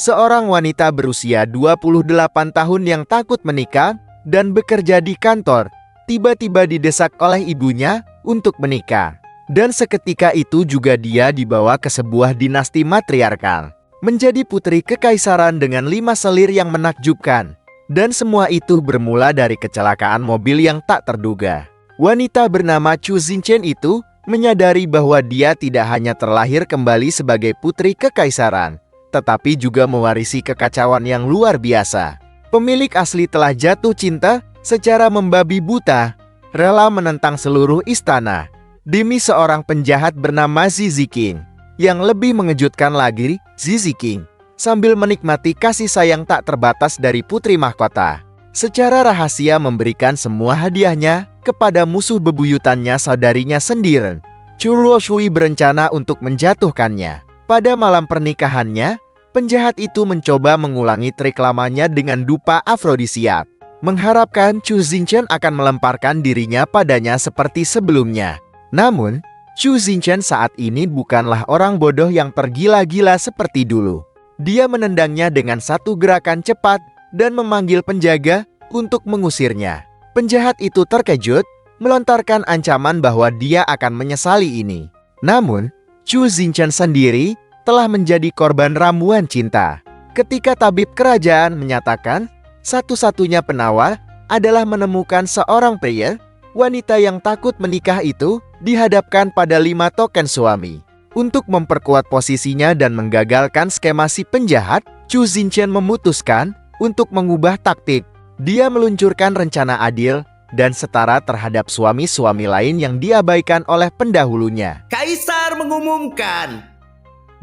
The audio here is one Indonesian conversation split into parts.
seorang wanita berusia 28 tahun yang takut menikah dan bekerja di kantor, tiba-tiba didesak oleh ibunya untuk menikah. Dan seketika itu juga dia dibawa ke sebuah dinasti matriarkal, menjadi putri kekaisaran dengan 5 selir yang menakjubkan. Dan semua itu bermula dari kecelakaan mobil yang tak terduga. Wanita bernama Chu Xinchen itu menyadari bahwa dia tidak hanya terlahir kembali sebagai putri kekaisaran, tetapi juga mewarisi kekacauan yang luar biasa. Pemilik asli telah jatuh cinta secara membabi buta, rela menentang seluruh istana demi seorang penjahat bernama Zizi King. Yang lebih mengejutkan lagi, Zizi King sambil menikmati kasih sayang tak terbatas dari putri mahkota, secara rahasia memberikan semua hadiahnya kepada musuh bebuyutannya, saudarinya sendiri. Chu Luoshui berencana untuk menjatuhkannya. Pada malam pernikahannya, penjahat itu mencoba mengulangi trik lamanya dengan dupa afrodisiak, mengharapkan Chu Xinchen akan melemparkan dirinya padanya seperti sebelumnya. Namun, Chu Xinchen saat ini bukanlah orang bodoh yang tergila-gila seperti dulu. Dia menendangnya dengan satu gerakan cepat dan memanggil penjaga untuk mengusirnya. Penjahat itu terkejut, melontarkan ancaman bahwa dia akan menyesali ini. Namun, Chu Xinchen sendiri telah menjadi korban ramuan cinta. Ketika tabib kerajaan menyatakan satu-satunya penawar adalah menemukan seorang pria, wanita yang takut menikah itu dihadapkan pada 5 token suami. Untuk memperkuat posisinya dan menggagalkan skema si penjahat, Chu Xinchen memutuskan untuk mengubah taktik. Dia meluncurkan rencana adil dan setara terhadap suami-suami lain yang diabaikan oleh pendahulunya. Kaisar mengumumkan,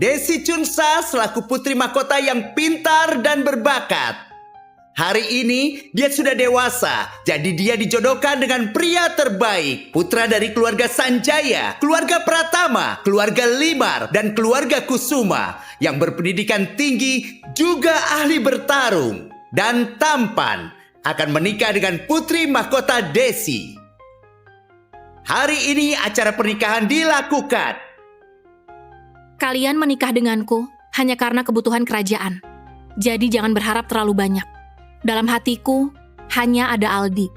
Desi Chunsa selaku putri mahkota yang pintar dan berbakat. Hari ini dia sudah dewasa, jadi dia dijodohkan dengan pria terbaik. Putra dari keluarga Sanjaya, keluarga Pratama, keluarga Limar, dan keluarga Kusuma. Yang berpendidikan tinggi, juga ahli bertarung, dan tampan. Akan menikah dengan putri mahkota Desi. Hari ini acara pernikahan dilakukan. Kalian menikah denganku hanya karena kebutuhan kerajaan. Jadi jangan berharap terlalu banyak. Dalam hatiku hanya ada Aldi.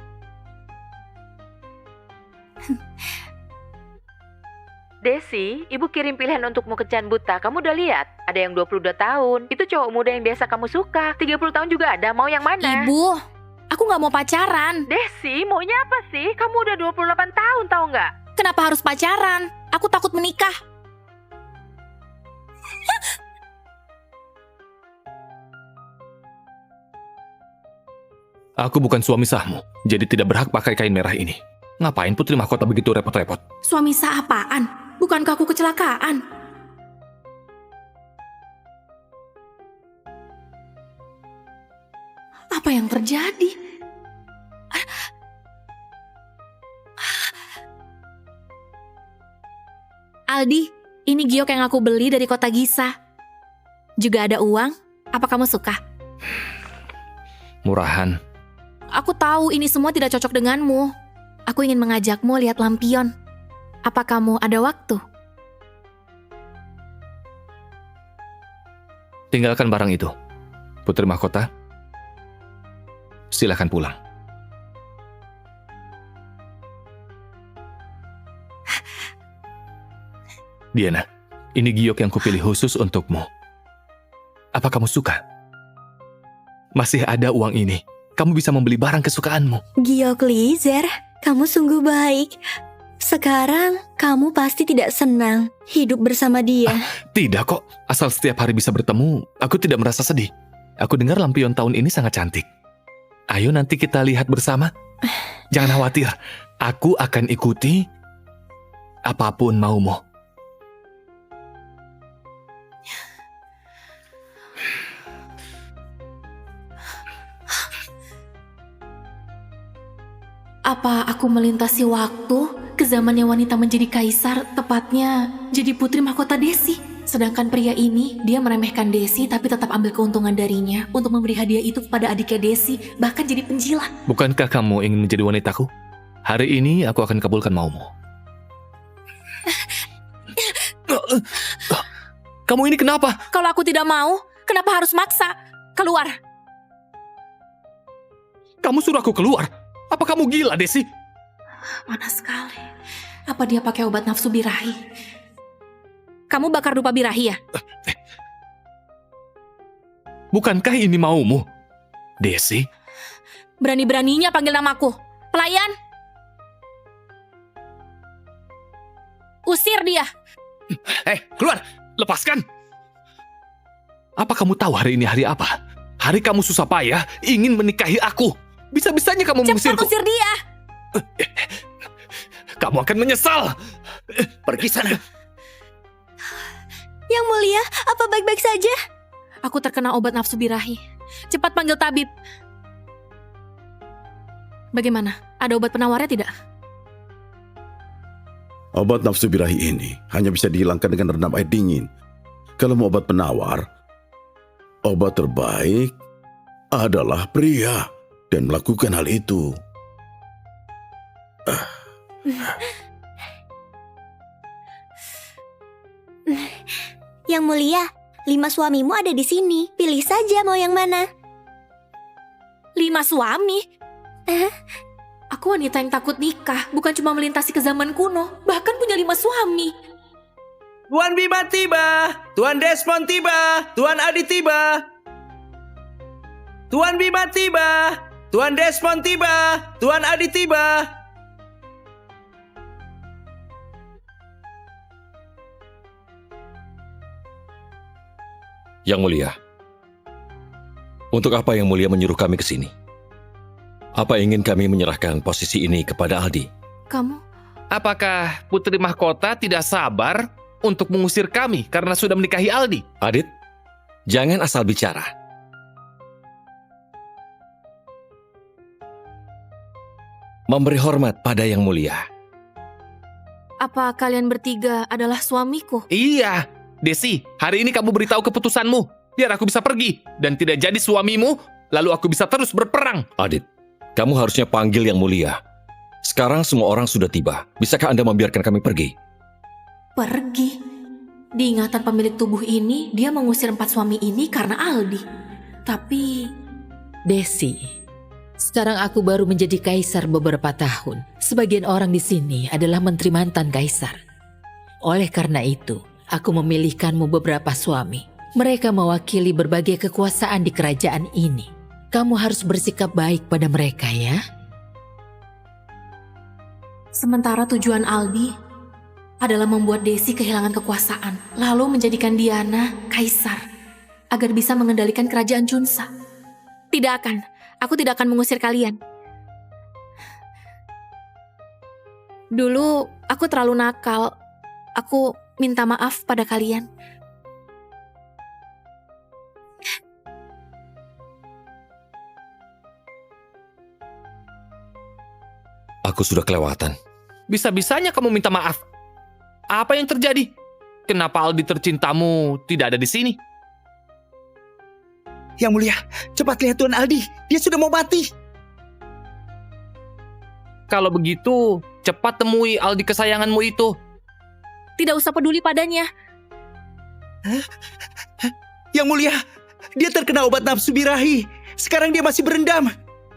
Desi, ibu kirim pilihan untukmu ke Can Buta. Kamu udah lihat? Ada yang 22 tahun. Itu cowok muda yang biasa kamu suka. 30 tahun juga ada. Mau yang mana? Ibu, aku nggak mau pacaran. Desi, maunya apa sih? Kamu udah 28 tahun, tahu nggak? Kenapa harus pacaran? Aku takut menikah. Aku bukan suami sahmu, jadi tidak berhak pakai kain merah ini. Ngapain putri mahkota begitu repot-repot? Suami sah apaan? Bukankah aku kecelakaan? Apa yang terjadi? Aldi, ini giok yang aku beli dari kota Gisa. Juga ada uang. Apa kamu suka? Murahan. Aku tahu ini semua tidak cocok denganmu. Aku ingin mengajakmu lihat lampion. Apa kamu ada waktu? Tinggalkan barang itu. Putri mahkota, silakan pulang. Diana, ini giok yang kupilih khusus untukmu. Apa kamu suka? Masih ada uang ini. Kamu bisa membeli barang kesukaanmu. Giok Lizer, kamu sungguh baik. Sekarang kamu pasti tidak senang hidup bersama dia. Tidak kok, asal setiap hari bisa bertemu, aku tidak merasa sedih. Aku dengar lampion tahun ini sangat cantik. Ayo nanti kita lihat bersama. Jangan khawatir, aku akan ikuti apapun maumu. Apa aku melintasi waktu ke zamannya wanita menjadi kaisar, tepatnya jadi putri mahkota Desi? Sedangkan pria ini, dia meremehkan Desi tapi tetap ambil keuntungan darinya untuk memberi hadiah itu kepada adiknya Desi, bahkan jadi penjilat. Bukankah kamu ingin menjadi wanitaku? Hari ini aku akan kabulkan maumu. Kalau aku tidak mau, Kenapa harus maksa? Keluar. Kamu suruh aku keluar? Apa kamu gila, Desi? Mana sekali. Apa dia pakai obat nafsu birahi? Kamu bakar dupa birahi ya? Bukankah ini maumu? Desi, Berani-beraninya panggil namaku. Pelayan. Usir dia. keluar! Lepaskan! Apa kamu tahu hari ini hari apa? Hari kamu susah payah ingin menikahi aku. Bisa-bisanya kamu Cepat mengusirku. usir dia. Kamu akan menyesal. Pergi sana. Yang mulia, apa baik-baik saja? Aku terkena obat nafsu birahi. Cepat panggil tabib. Bagaimana? Ada obat penawarnya tidak? Obat nafsu birahi ini hanya bisa dihilangkan dengan rendam air dingin. Kalau mau obat penawar, obat terbaik adalah pria dan melakukan hal itu. Yang mulia, 5 suamimu ada di sini. Pilih saja mau yang mana. 5 suami? Aku wanita yang takut nikah, bukan cuma melintasi ke zaman kuno, bahkan punya 5 suami. Tuan Bima tiba. Tuan Desmond tiba. Tuan Adi tiba. Tuan Bima tiba. Tuan Desmond tiba. Tuan Adi tiba. Yang mulia, untuk apa Yang mulia menyuruh kami ke sini? Apa ingin kami menyerahkan posisi ini kepada Aldi? Kamu? Apakah Putri Mahkota tidak sabar untuk mengusir kami karena sudah menikahi Aldi? Adit, jangan asal bicara. Memberi hormat pada Yang mulia. Apa kalian bertiga adalah suamiku? Iya, Desi, hari ini kamu beritahu keputusanmu, biar aku bisa pergi dan tidak jadi suamimu, lalu aku bisa terus berperang. Adit, kamu harusnya panggil Yang mulia. Sekarang semua orang sudah tiba. Bisakah Anda membiarkan kami pergi? Pergi? Di ingatan pemilik tubuh ini, dia mengusir 4 suami ini karena Aldi. Tapi... Desi, sekarang aku baru menjadi kaisar beberapa tahun. Sebagian orang di sini adalah menteri mantan kaisar. Oleh karena itu, aku memilihkanmu beberapa suami. Mereka mewakili berbagai kekuasaan di kerajaan ini. Kamu harus bersikap baik pada mereka ya. Sementara tujuan Aldi adalah membuat Desi kehilangan kekuasaan, lalu menjadikan Diana kaisar, agar bisa mengendalikan kerajaan Chunsa. Tidak akan, aku tidak akan mengusir kalian. Dulu aku terlalu nakal, aku minta maaf pada kalian. Aku sudah kelewatan. Bisa-bisanya kamu minta maaf. Apa yang terjadi? Kenapa Aldi tercintamu tidak ada di sini? Yang mulia, cepat lihat Tuan Aldi. Dia sudah mau mati. Kalau begitu, cepat temui Aldi kesayanganmu itu. Tidak usah peduli padanya. Yang mulia, dia terkena obat nafsu birahi. Sekarang dia masih berendam.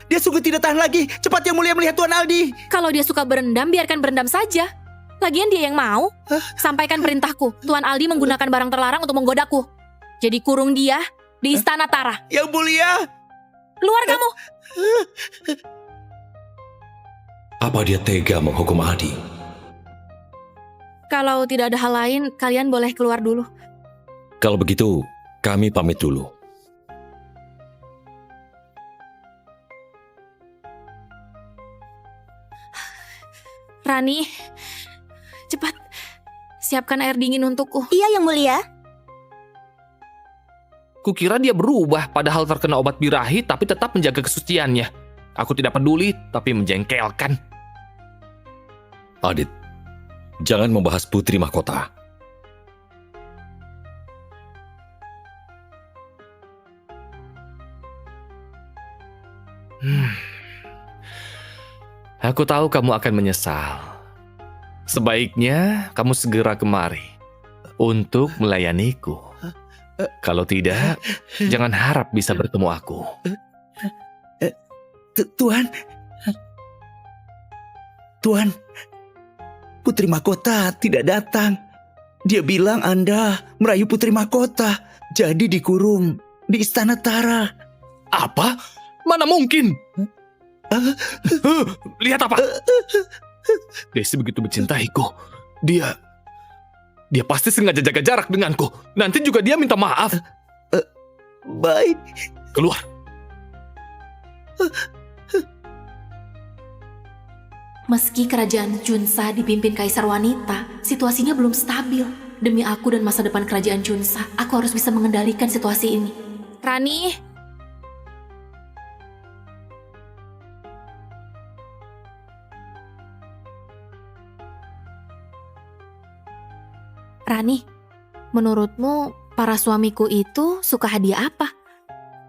Dia sungguh tidak tahan lagi. Cepat Yang mulia melihat Tuan Aldi. Kalau dia suka berendam, biarkan berendam saja. Lagian dia yang mau. Sampaikan perintahku. Tuan Aldi menggunakan barang terlarang untuk menggodaku. Jadi kurung dia di Istana Tara. Yang mulia. Keluar kamu. Apa dia tega menghukum Aldi? Kalau tidak ada hal lain, kalian boleh keluar dulu. Kalau begitu, kami pamit dulu. Rani, cepat. Siapkan air dingin untukku. Iya, Yang mulia. Kukira dia berubah padahal terkena obat birahi tapi tetap menjaga kesuciannya. Aku tidak peduli tapi menjengkelkan. Adit, jangan membahas Putri Mahkota. Aku tahu kamu akan menyesal. Sebaiknya kamu segera kemari untuk melayaniku. Kalau tidak, jangan harap bisa bertemu aku. Tuan. Tuan, Putri Mahkota tidak datang. Dia bilang Anda merayu Putri Mahkota, jadi dikurung di Istana Tara. Apa? Mana mungkin? Lihat apa? Desi begitu mencintaiku. Dia pasti sengaja jaga jarak denganku. Nanti juga dia minta maaf. Baik. Keluar. Meski kerajaan Junsa dipimpin kaisar wanita, situasinya belum stabil. Demi aku dan masa depan kerajaan Junsa, aku harus bisa mengendalikan situasi ini. Rani? Rani, menurutmu para suamiku itu suka hadiah apa?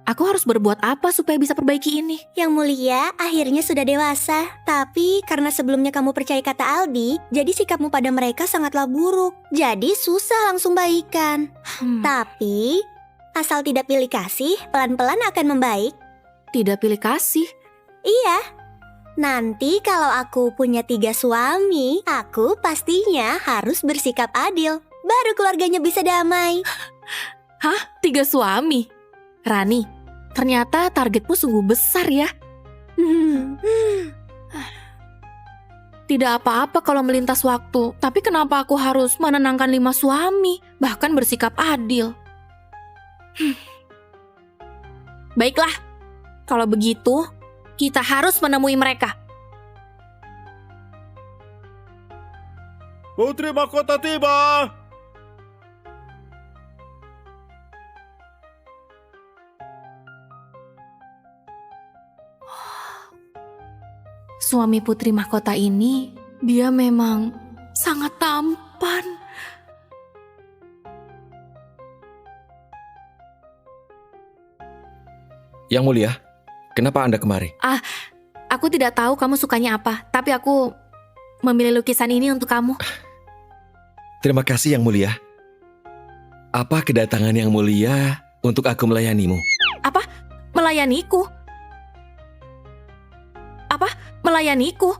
Aku harus berbuat apa supaya bisa perbaiki ini? Yang mulia akhirnya sudah dewasa. Tapi karena sebelumnya kamu percaya kata Aldi, jadi sikapmu pada mereka sangatlah buruk. Jadi susah langsung baikan. Tapi asal tidak pilih kasih, pelan-pelan akan membaik. Tidak pilih kasih? Iya. Nanti kalau aku punya 3 suami, aku pastinya harus bersikap adil. Baru keluarganya bisa damai. Hah? 3 suami? Rani, ternyata targetmu sungguh besar ya. Tidak apa-apa kalau melintas waktu, tapi kenapa aku harus menenangkan 5 suami, bahkan bersikap adil? Baiklah, kalau begitu, kita harus menemui mereka. Putri Mahkota tiba. Suami Putri Mahkota ini, dia memang sangat tampan. Yang mulia, kenapa Anda kemari? Aku tidak tahu kamu sukanya apa, tapi aku memilih lukisan ini untuk kamu. Terima kasih Yang mulia. Apa kedatangan Yang mulia untuk aku melayanimu? Apa? Melayaniku? Apa? Melayaniku?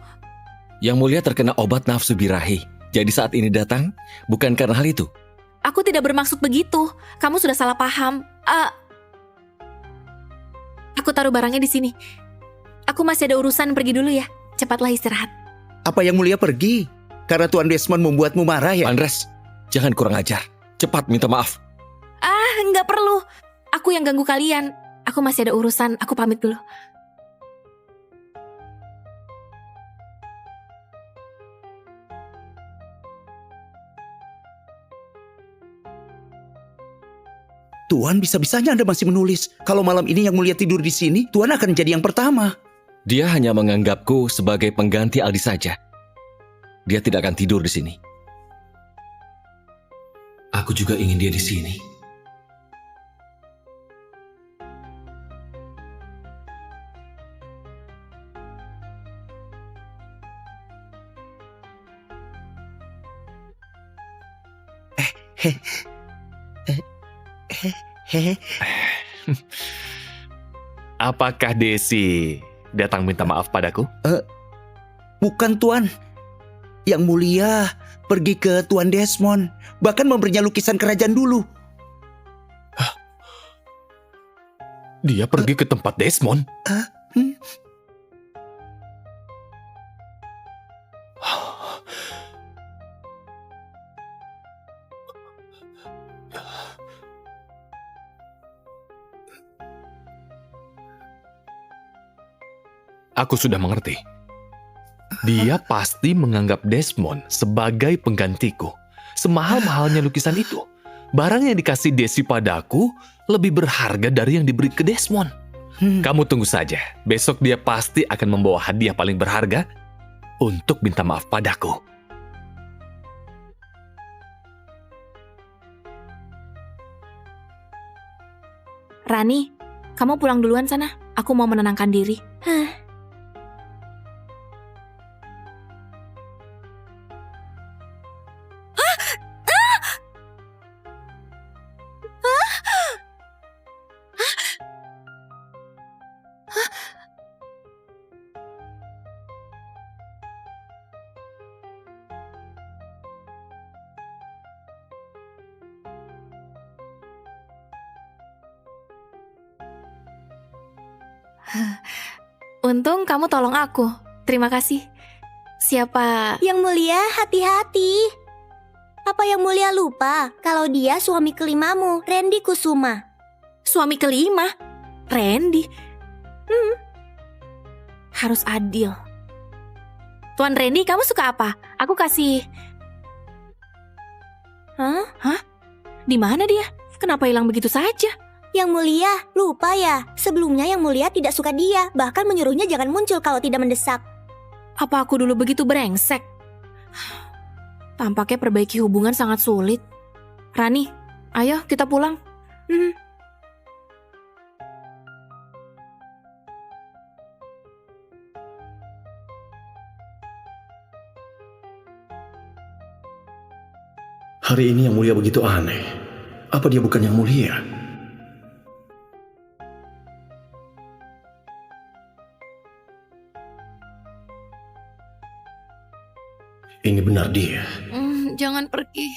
Yang mulia terkena obat nafsu birahi. Jadi saat ini datang bukan karena hal itu. Aku tidak bermaksud begitu. Kamu sudah salah paham. Aku taruh barangnya di sini. Aku masih ada urusan, pergi dulu ya. Cepatlah istirahat. Apa Yang Mulia pergi? Karena Tuan Desmond membuatmu marah ya? Andres, jangan kurang ajar. Cepat minta maaf. Nggak perlu. Aku yang ganggu kalian. Aku masih ada urusan. Aku pamit dulu. Tuan, bisa-bisanya Anda masih menulis. Kalau malam ini Yang Mulia tidur di sini, Tuan akan jadi yang pertama. Dia hanya menganggapku sebagai pengganti Aldi saja. Dia tidak akan tidur di sini. Aku juga ingin dia di sini. Apakah Desi datang minta maaf padaku? Bukan Tuan. Yang Mulia pergi ke Tuan Desmond, bahkan memberinya lukisan kerajaan dulu. Dia pergi ke tempat Desmond? Aku sudah mengerti. Dia pasti menganggap Desmond sebagai penggantiku. Semahal-mahalnya lukisan itu, barang yang dikasih Desi padaku lebih berharga dari yang diberi ke Desmond. Kamu tunggu saja. Besok dia pasti akan membawa hadiah paling berharga untuk minta maaf padaku. Rani, kamu pulang duluan sana. Aku mau menenangkan diri. Untung kamu tolong aku. Terima kasih. Siapa? Yang mulia, hati-hati. Apa yang mulia lupa kalau dia suami kelimamu, Randy Kusuma? Suami kelima? Randy? Harus adil. Tuan Randy, kamu suka apa? Aku kasih... Hah? Di mana dia? Kenapa hilang begitu saja? Yang mulia, lupa ya. Sebelumnya yang mulia tidak suka dia, bahkan menyuruhnya jangan muncul kalau tidak mendesak. Apa aku dulu begitu brengsek? Tampaknya perbaiki hubungan sangat sulit. Rani, ayo kita pulang. Hari ini yang mulia begitu aneh. Apa dia bukan yang mulia? Ini benar dia. Jangan pergi.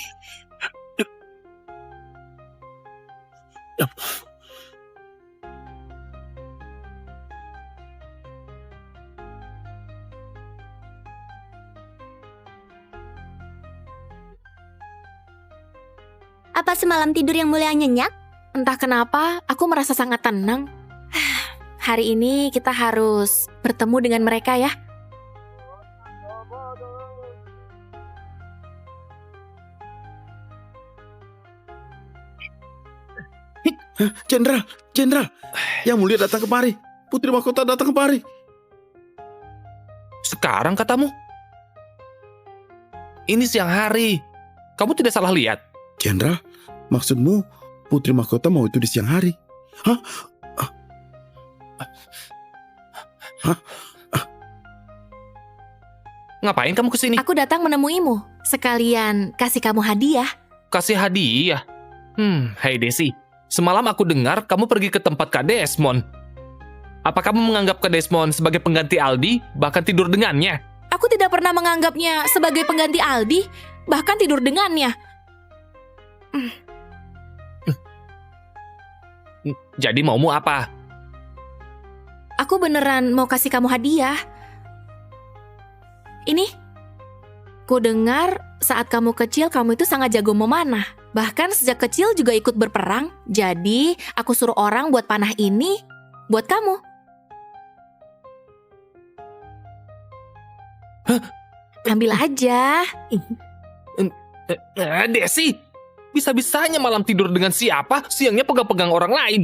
Apa semalam tidur yang mulia nyenyak? Entah kenapa, aku merasa sangat tenang. Hari ini kita harus bertemu dengan mereka ya. Jenderal, yang mulia datang kemari. Putri Mahkota datang kemari. Sekarang katamu? Ini siang hari. Kamu tidak salah lihat. Jenderal, maksudmu Putri Mahkota mau itu di siang hari? Hah? Ngapain kamu kesini? Aku datang menemuimu. Sekalian kasih kamu hadiah. Kasih hadiah? Hai Desi. Semalam aku dengar kamu pergi ke tempat Kak Desmond. Apa kamu menganggap Kak Desmond sebagai pengganti Aldi, bahkan tidur dengannya? Aku tidak pernah menganggapnya sebagai pengganti Aldi, bahkan tidur dengannya. Jadi maumu apa? Aku beneran mau kasih kamu hadiah. Ini, ku dengar saat kamu kecil kamu itu sangat jago memanah. Bahkan sejak kecil juga ikut berperang. Jadi aku suruh orang buat panah ini buat kamu. Ambil aja. Desi, bisa-bisanya malam tidur dengan siapa, siangnya pegang-pegang orang lain.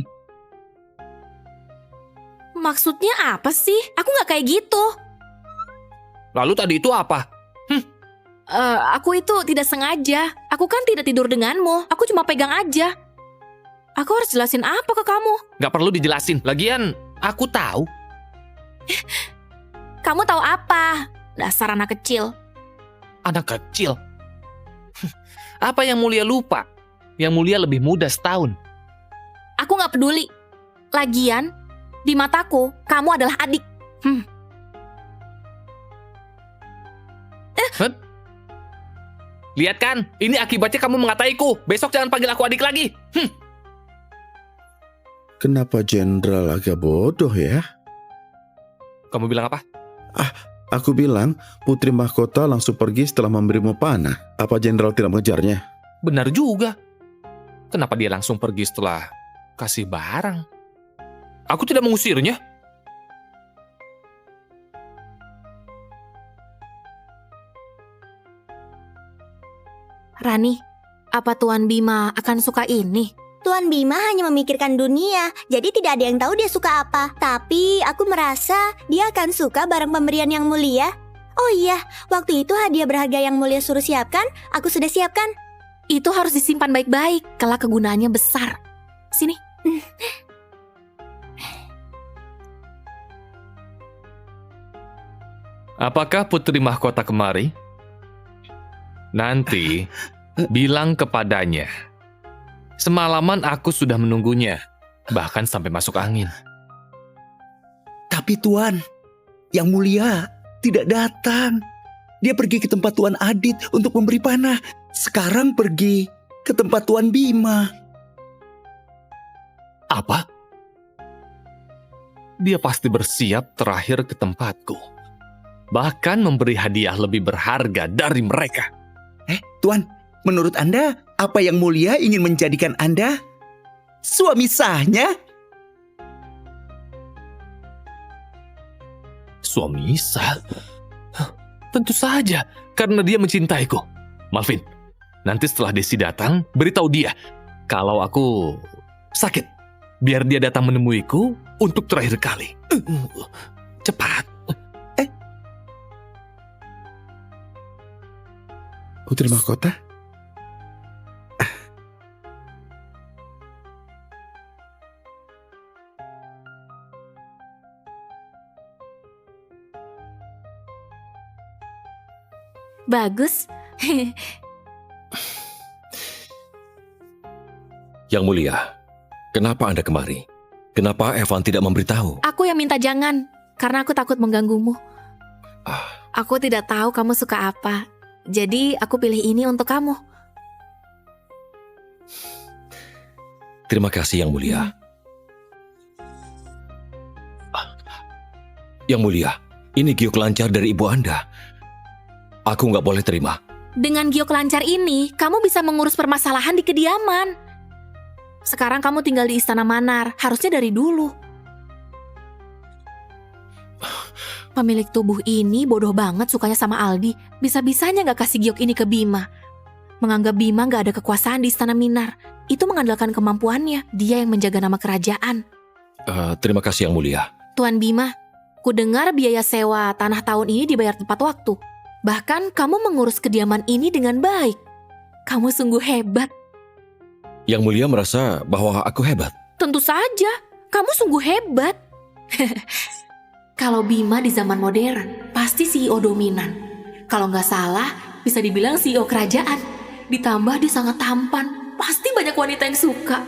Maksudnya apa sih? Aku gak kayak gitu. Lalu tadi itu apa? Aku itu tidak sengaja. Aku kan tidak tidur denganmu. Aku cuma pegang aja. Aku harus jelasin apa ke kamu? Gak perlu dijelasin. Lagian, aku tahu. Kamu tahu apa? Dasar anak kecil. Anak kecil? Apa yang mulia lupa? Yang mulia lebih muda setahun. Aku gak peduli. Lagian, di mataku, kamu adalah adik. Lihat kan, ini akibatnya kamu mengataiku. Besok jangan panggil aku adik lagi. Kenapa Jenderal agak bodoh ya? Kamu bilang apa? Aku bilang Putri Mahkota langsung pergi setelah memberimu panah. Apa Jenderal tidak mengejarnya? Benar juga. Kenapa dia langsung pergi setelah kasih barang? Aku tidak mengusirnya. Rani, apa Tuan Bima akan suka ini? Tuan Bima hanya memikirkan dunia, jadi tidak ada yang tahu dia suka apa. Tapi aku merasa dia akan suka barang pemberian yang mulia. Oh iya, waktu itu hadiah berharga yang mulia suruh siapkan, aku sudah siapkan. Itu harus disimpan baik-baik, kelak kegunaannya besar. Sini. Apakah Putri Mahkota kemari? Nanti, bilang kepadanya. Semalaman aku sudah menunggunya, bahkan sampai masuk angin. Tapi Tuan, Yang Mulia tidak datang. Dia pergi ke tempat Tuan Adit untuk memberi panah. Sekarang pergi ke tempat Tuan Bima. Apa? Dia pasti bersiap terakhir ke tempatku. Bahkan memberi hadiah lebih berharga dari mereka. Tuan, menurut Anda, apa Yang Mulia ingin menjadikan Anda suami sahnya? Suami sah? Tentu saja, karena dia mencintaiku. Malvin, nanti setelah Desi datang, beritahu dia kalau aku sakit. Biar dia datang menemuiku untuk terakhir kali. Cepat. Putri Mahkota? Bagus. Yang Mulia, kenapa Anda kemari? Kenapa Evan tidak memberitahu? Aku yang minta jangan, karena aku takut mengganggumu. Aku tidak tahu kamu suka apa. Jadi aku pilih ini untuk kamu. Terima kasih Yang Mulia. Yang Mulia, ini giok lancar dari ibu Anda. Aku nggak boleh terima. Dengan giok lancar ini, kamu bisa mengurus permasalahan di kediaman. Sekarang kamu tinggal di Istana Manar, harusnya dari dulu. Pemilik tubuh ini bodoh banget sukanya sama Aldi. Bisa-bisanya gak kasih giok ini ke Bima. Menganggap Bima gak ada kekuasaan di Istana Minar. Itu mengandalkan kemampuannya. Dia yang menjaga nama kerajaan. Terima kasih Yang Mulia. Tuan Bima, ku dengar biaya sewa tanah tahun ini dibayar tepat waktu. Bahkan kamu mengurus kediaman ini dengan baik. Kamu sungguh hebat. Yang Mulia merasa bahwa aku hebat. Tentu saja, kamu sungguh hebat. Kalau Bima di zaman modern, pasti CEO dominan. Kalau nggak salah, bisa dibilang CEO kerajaan. Ditambah dia sangat tampan, pasti banyak wanita yang suka.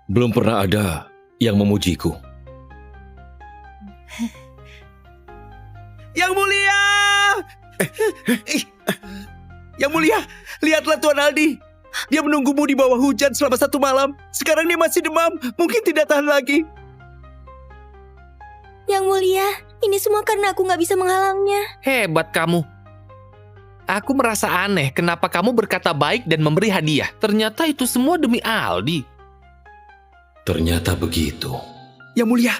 Belum pernah ada yang memujiku. Yang Mulia! Yang Mulia, lihatlah Tuan Aldi. Dia menunggumu di bawah hujan selama 1 malam. Sekarang dia masih demam, mungkin tidak tahan lagi. Yang Mulia, ini semua karena aku nggak bisa menghalangnya. Hebat kamu. Aku merasa aneh kenapa kamu berkata baik dan memberi hadiah. Ternyata itu semua demi Aldi. Ternyata begitu. Yang Mulia,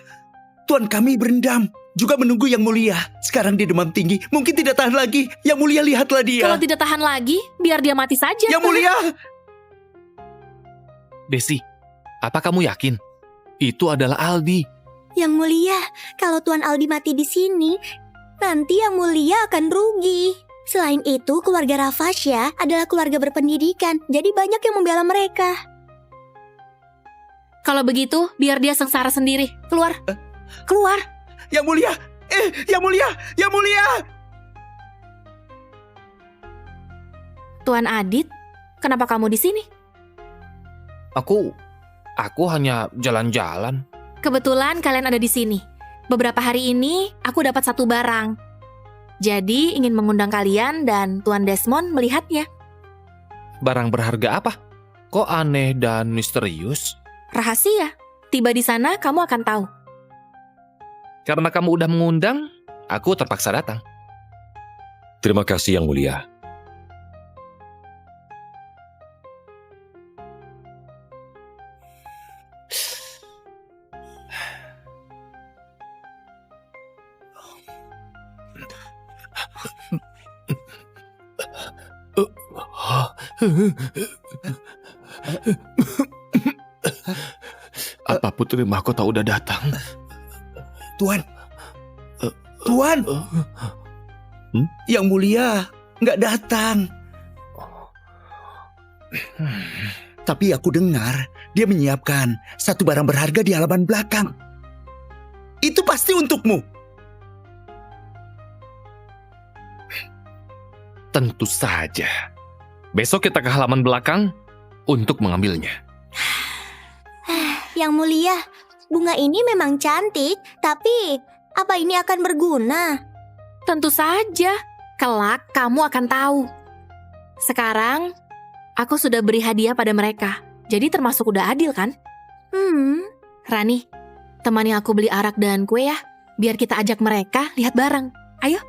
Tuan kami berendam. Juga menunggu Yang Mulia. Sekarang dia demam tinggi, mungkin tidak tahan lagi. Yang Mulia, lihatlah dia. Kalau tidak tahan lagi, biar dia mati saja. Yang Mulia! Desi, apa kamu yakin? Itu adalah Aldi. Yang Mulia, kalau Tuan Aldi mati di sini, nanti Yang Mulia akan rugi. Selain itu, keluarga Rafasya adalah keluarga berpendidikan, jadi banyak yang membela mereka. Kalau begitu, biar dia sengsara sendiri. Keluar. Keluar. Yang Mulia! Yang Mulia! Yang Mulia! Tuan Adit, kenapa kamu di sini? Aku hanya jalan-jalan. Kebetulan kalian ada di sini. Beberapa hari ini, aku dapat satu barang. Jadi, ingin mengundang kalian dan Tuan Desmond melihatnya. Barang berharga apa? Kok aneh dan misterius? Rahasia. Tiba di sana, kamu akan tahu. Karena kamu udah mengundang, aku terpaksa datang. Terima kasih Yang Mulia. Apa Putri Mahkota udah datang? Tuan! Tuan! Yang Mulia nggak datang. Tapi aku dengar dia menyiapkan satu barang berharga di halaman belakang. Itu pasti untukmu. Tentu saja. Besok kita ke halaman belakang untuk mengambilnya. Yang Mulia, bunga ini memang cantik, tapi apa ini akan berguna? Tentu saja, kelak kamu akan tahu. Sekarang, aku sudah beri hadiah pada mereka, jadi termasuk udah adil kan? Rani, temani aku beli arak dan kue ya, biar kita ajak mereka lihat bareng. Ayo.